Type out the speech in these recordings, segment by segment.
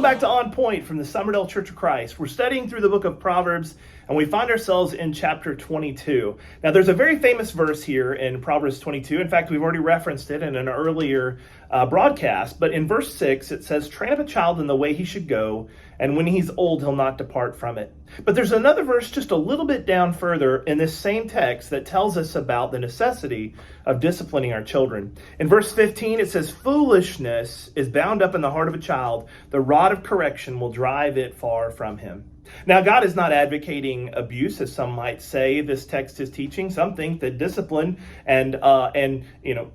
back to On Point from the Summerdale Church of Christ. We're studying through the book of Proverbs, and we find ourselves in chapter 22. Now, there's a very famous verse here in Proverbs 22. In fact, we've already referenced it in an earlier broadcast. But in verse 6, it says, "Train up a child in the way he should go, and when he's old, he'll not depart from it." But there's another verse just a little bit down further in this same text that tells us about the necessity of disciplining our children. In verse 15, it says, "Foolishness is bound up in the heart of a child. The rod of correction will drive it far from him." Now, God is not advocating abuse, as some might say this text is teaching. Some think that discipline and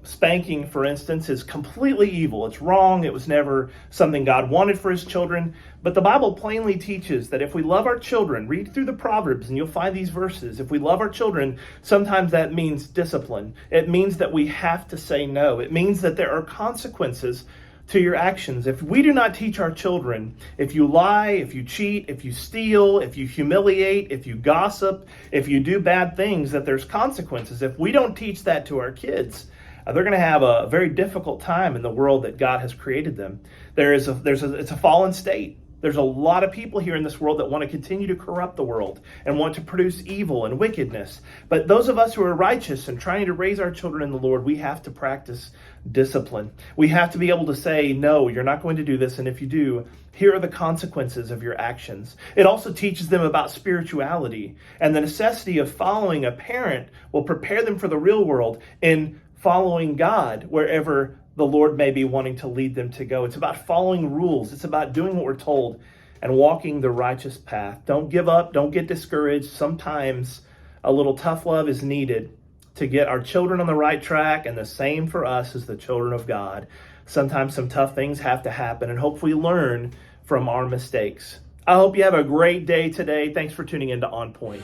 spanking, for instance, is completely evil. It's wrong. It was never something God wanted for his children. But the Bible plainly teaches that if we love our children, read through the Proverbs and you'll find these verses. If we love our children, sometimes that means discipline. It means that we have to say no. It means that there are consequences to your actions. If we do not teach our children, if you lie, if you cheat, if you steal, if you humiliate, if you gossip, if you do bad things, that there's consequences. If we don't teach that to our kids, they're going to have a very difficult time in the world that God has created them. It's a fallen state. There's a lot of people here in this world that want to continue to corrupt the world and want to produce evil and wickedness. But those of us who are righteous and trying to raise our children in the Lord, we have to practice discipline. We have to be able to say, no, you're not going to do this. And if you do, here are the consequences of your actions. It also teaches them about spirituality and the necessity of following a parent will prepare them for the real world in following God wherever the Lord may be wanting to lead them to go. It's about following rules. It's about doing what we're told and walking the righteous path. Don't give up. Don't get discouraged. Sometimes a little tough love is needed to get our children on the right track, and the same for us as the children of God. Sometimes some tough things have to happen, and hopefully learn from our mistakes. I hope you have a great day today. Thanks for tuning in to On Point.